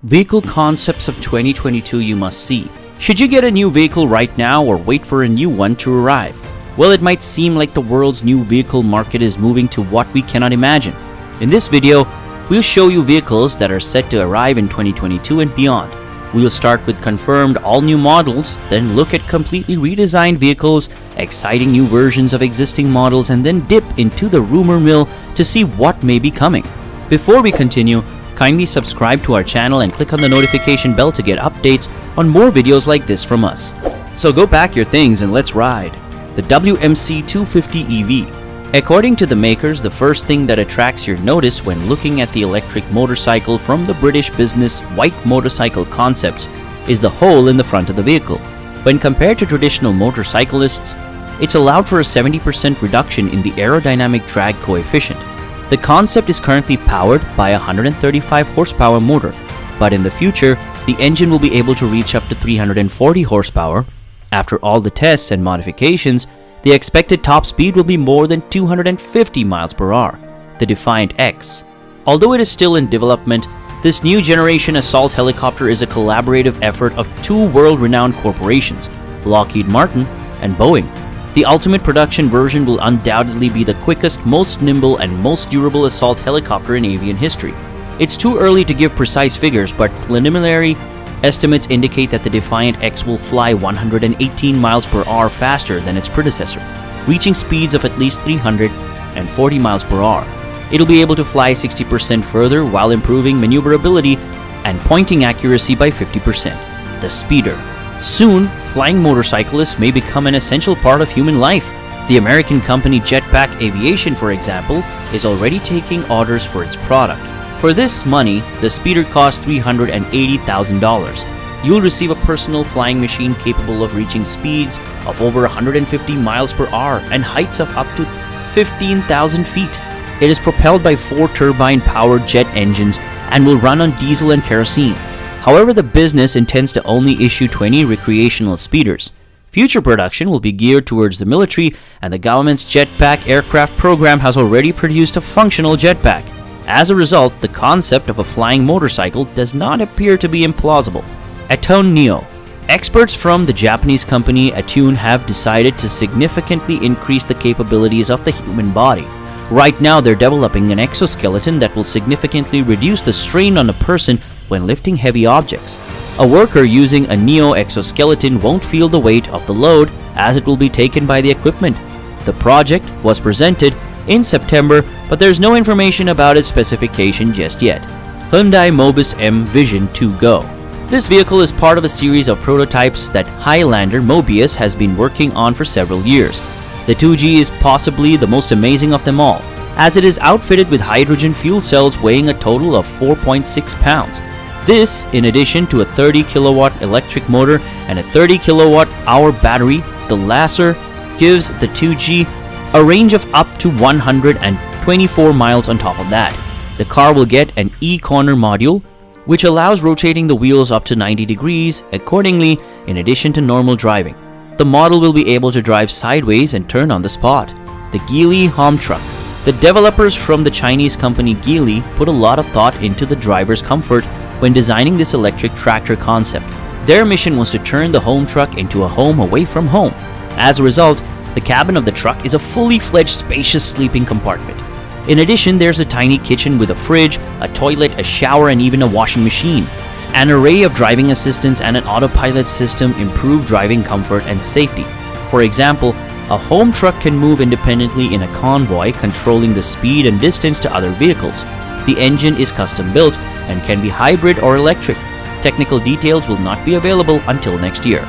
Vehicle concepts of 2022 you must see. Should you get a new vehicle right now or wait for a new one to arrive? Well, it might seem like the world's new vehicle market is moving to what we cannot imagine. In this video, we'll show you vehicles that are set to arrive in 2022 and beyond. We'll start with confirmed all-new models, then look at completely redesigned vehicles, exciting new versions of existing models, and then dip into the rumor mill to see what may be coming. Before we continue, kindly subscribe to our channel and click on the notification bell to get updates on more videos like this from us. So go pack your things and let's ride. The WMC 250 EV. According to the makers, the first thing that attracts your notice when looking at the electric motorcycle from the British business White Motorcycle Concepts is the hole in the front of the vehicle. When compared to traditional motorcyclists, it's allowed for a 70% reduction in the aerodynamic drag coefficient. The concept is currently powered by a 135 horsepower motor, but in the future, the engine will be able to reach up to 340 horsepower. After all the tests and modifications, the expected top speed will be more than 250 miles per hour, the Defiant X. Although it is still in development, this new generation assault helicopter is a collaborative effort of two world-renowned corporations, Lockheed Martin and Boeing. The ultimate production version will undoubtedly be the quickest, most nimble, and most durable assault helicopter in avian history. It's too early to give precise figures, but preliminary estimates indicate that the Defiant X will fly 118 miles per hour faster than its predecessor, reaching speeds of at least 340 miles per hour. It'll be able to fly 60% further while improving maneuverability and pointing accuracy by 50%. The Speeder. Soon, flying motorcyclists may become an essential part of human life. The American company Jetpack Aviation, for example, is already taking orders for its product. For this money, the Speeder costs $380,000. You'll receive a personal flying machine capable of reaching speeds of over 150 miles per hour and heights of up to 15,000 feet. It is propelled by 4 turbine-powered jet engines and will run on diesel and kerosene. However, the business intends to only issue 20 recreational speeders. Future production will be geared towards the military, and the government's jetpack aircraft program has already produced a functional jetpack. As a result, the concept of a flying motorcycle does not appear to be implausible. Atone Neo. Experts from the Japanese company Atone have decided to significantly increase the capabilities of the human body. Right now, they're developing an exoskeleton that will significantly reduce the strain on a person when lifting heavy objects. A worker using a Neo exoskeleton won't feel the weight of the load as it will be taken by the equipment. The project was presented in September, but there's no information about its specification just yet. Hyundai Mobis M Vision 2 Go. This vehicle is part of a series of prototypes that Highlander Mobis has been working on for several years. The 2G is possibly the most amazing of them all, as it is outfitted with hydrogen fuel cells weighing a total of 4.6 pounds. This, in addition to a 30 kilowatt electric motor and a 30 kilowatt hour battery, the latter gives the 2G a range of up to 124 miles on top of that. The car will get an e-corner module, which allows rotating the wheels up to 90 degrees accordingly in addition to normal driving. The model will be able to drive sideways and turn on the spot. The Gili Hom Truck. The developers from the Chinese company Gili put a lot of thought into the driver's comfort when designing this electric tractor concept. Their mission was to turn the home truck into a home away from home. As a result, the cabin of the truck is a fully fledged spacious sleeping compartment. In addition, there's a tiny kitchen with a fridge, a toilet, a shower, and even a washing machine. An array of driving assistants and an autopilot system improve driving comfort and safety. For example, a home truck can move independently in a convoy, controlling the speed and distance to other vehicles. The engine is custom built and can be hybrid or electric. Technical details will not be available until next year.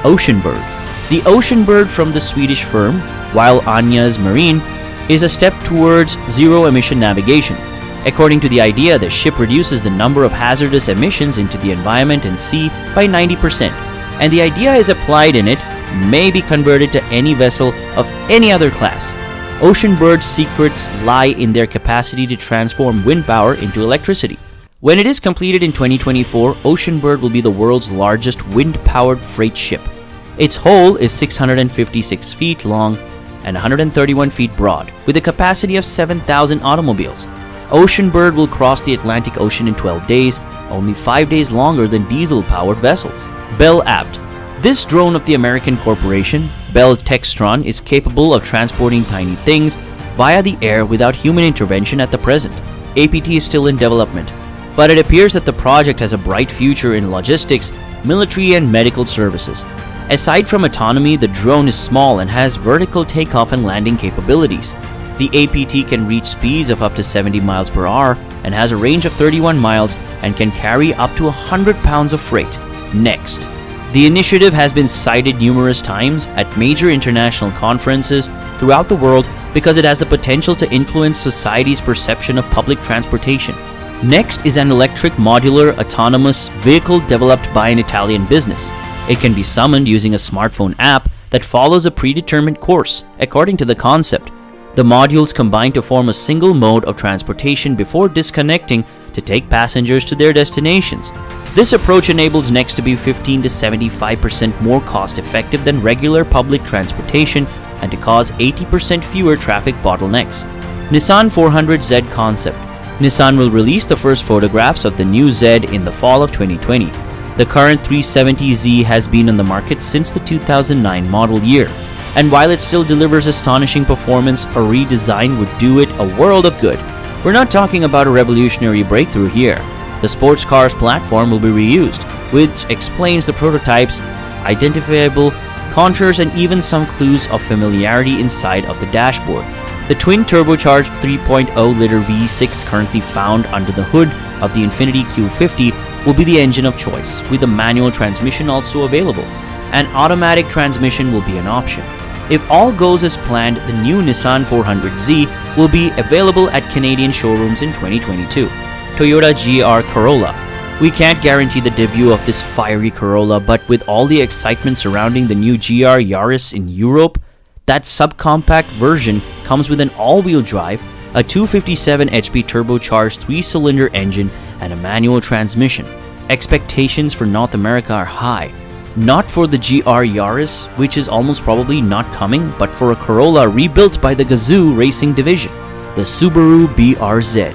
Ocean Bird. The Ocean Bird from the Swedish firm, While Anya's Marine, is a step towards zero-emission navigation. According to the idea, the ship reduces the number of hazardous emissions into the environment and sea by 90%, and the idea is applied in it may be converted to any vessel of any other class. Ocean Bird's secrets lie in their capacity to transform wind power into electricity. When it is completed in 2024, Ocean Bird will be the world's largest wind-powered freight ship. Its hull is 656 feet long and 131 feet broad, with a capacity of 7,000 automobiles. Oceanbird will cross the Atlantic Ocean in 12 days, only 5 days longer than diesel-powered vessels. Bellapt. This drone of the American corporation, Bell Textron, is capable of transporting tiny things via the air without human intervention at the present. APT is still in development, but it appears that the project has a bright future in logistics, military, and medical services. Aside from autonomy, the drone is small and has vertical takeoff and landing capabilities. The APT can reach speeds of up to 70 miles per hour and has a range of 31 miles and can carry up to 100 pounds of freight. Next. The initiative has been cited numerous times at major international conferences throughout the world because it has the potential to influence society's perception of public transportation. Next is an electric modular autonomous vehicle developed by an Italian business. It can be summoned using a smartphone app that follows a predetermined course, according to the concept. The modules combine to form a single mode of transportation before disconnecting to take passengers to their destinations. This approach enables Next to be 15 to 75% more cost-effective than regular public transportation and to cause 80% fewer traffic bottlenecks. Nissan 400Z concept. Nissan will release the first photographs of the new Z in the fall of 2020. The current 370Z has been on the market since the 2009 model year, and while it still delivers astonishing performance, a redesign would do it a world of good. We're not talking about a revolutionary breakthrough here. The sports car's platform will be reused, which explains the prototype's identifiable contours and even some clues of familiarity inside of the dashboard. The twin-turbocharged 3.0-liter V6 currently found under the hood of the Infiniti Q50 will be the engine of choice, with a manual transmission also available. An automatic transmission will be an option. If all goes as planned, the new Nissan 400Z will be available at Canadian showrooms in 2022. Toyota GR Corolla. We can't guarantee the debut of this fiery Corolla, but with all the excitement surrounding the new GR Yaris in Europe, that subcompact version comes with an all-wheel drive, a 257 HP turbocharged 3-cylinder engine, and a manual transmission. Expectations for North America are high. Not for the GR Yaris, which is almost probably not coming, but for a Corolla rebuilt by the Gazoo Racing Division, the Subaru BRZ.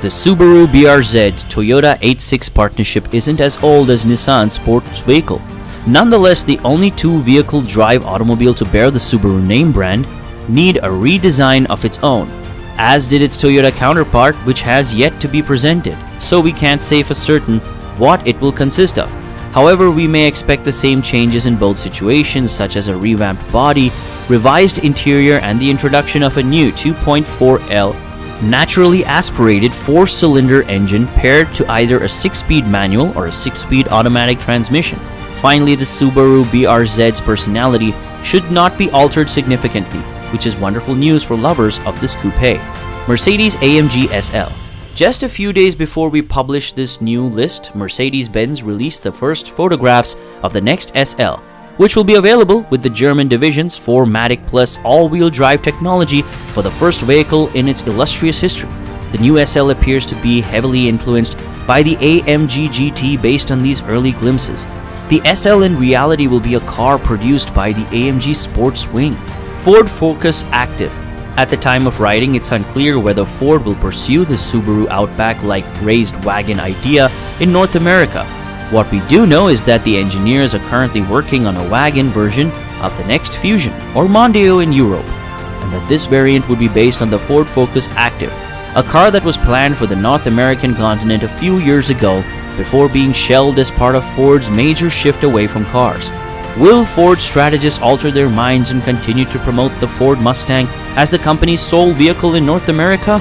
The Subaru BRZ Toyota 8.6 partnership isn't as old as Nissan's sports vehicle. Nonetheless, the only two-vehicle drive automobile to bear the Subaru name brand need a redesign of its own, as did its Toyota counterpart, which has yet to be presented, so we can't say for certain what it will consist of. However, we may expect the same changes in both situations, such as a revamped body, revised interior, and the introduction of a new 2.4L naturally aspirated 4-cylinder engine paired to either a 6-speed manual or a 6-speed automatic transmission. Finally, the Subaru BRZ's personality should not be altered significantly, which is wonderful news for lovers of this coupe. Mercedes AMG SL. Just a few days before we published this new list, Mercedes-Benz released the first photographs of the next SL, which will be available with the German division's 4MATIC Plus all-wheel drive technology for the first vehicle in its illustrious history. The new SL appears to be heavily influenced by the AMG GT based on these early glimpses. The SL in reality will be a car produced by the AMG Sports Wing. Ford Focus Active. At the time of writing, it's unclear whether Ford will pursue the Subaru Outback-like raised wagon idea in North America. What we do know is that the engineers are currently working on a wagon version of the next Fusion or Mondeo in Europe, and that this variant would be based on the Ford Focus Active, a car that was planned for the North American continent a few years ago before being shelved as part of Ford's major shift away from cars. Will Ford strategists alter their minds and continue to promote the Ford Mustang as the company's sole vehicle in North America?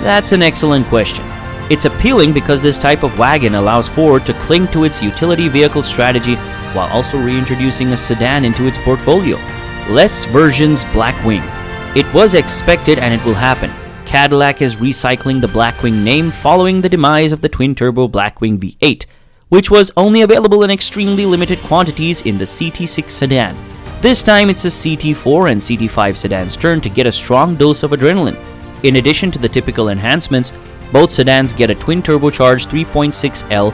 That's an excellent question. It's appealing because this type of wagon allows Ford to cling to its utility vehicle strategy while also reintroducing a sedan into its portfolio. Less versions Blackwing. It was expected and it will happen. Cadillac is recycling the Blackwing name following the demise of the twin-turbo Blackwing V8, which was only available in extremely limited quantities in the CT6 sedan. This time it's the CT4 and CT5 sedan's turn to get a strong dose of adrenaline. In addition to the typical enhancements, both sedans get a twin-turbocharged 3.6L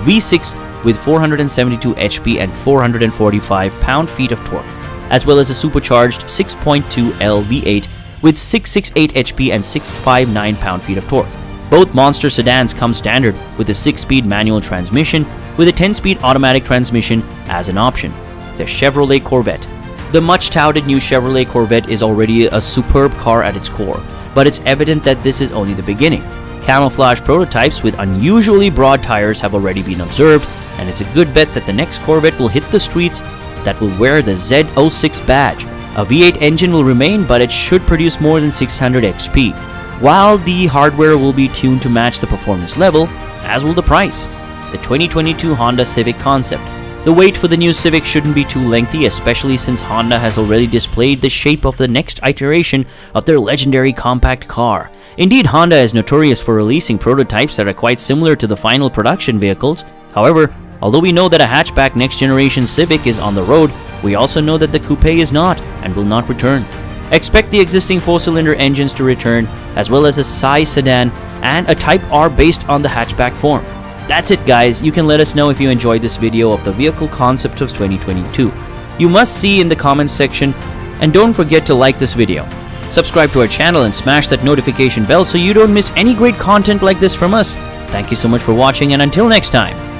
V6 with 472 HP and 445 pound-feet of torque, as well as a supercharged 6.2L V8 with 668 HP and 659 pound-feet of torque. Both monster sedans come standard with a 6-speed manual transmission with a 10-speed automatic transmission as an option. The Chevrolet Corvette. The much-touted new Chevrolet Corvette is already a superb car at its core, but it's evident that this is only the beginning. Camouflage prototypes with unusually broad tires have already been observed, and it's a good bet that the next Corvette will hit the streets that will wear the Z06 badge. A V8 engine will remain, but it should produce more than 600 XP, while the hardware will be tuned to match the performance level, as will the price. The 2022 Honda Civic concept. The wait for the new Civic shouldn't be too lengthy, especially since Honda has already displayed the shape of the next iteration of their legendary compact car. Indeed, Honda is notorious for releasing prototypes that are quite similar to the final production vehicles. However, although we know that a hatchback next-generation Civic is on the road, we also know that the coupe is not and will not return. Expect the existing 4-cylinder engines to return, as well as a size sedan and a Type R based on the hatchback form. That's it, guys. You can let us know if you enjoyed this video of the vehicle concept of 2022. You must see in the comments section, and don't forget to like this video. Subscribe to our channel and smash that notification bell so you don't miss any great content like this from us. Thank you so much for watching, and until next time.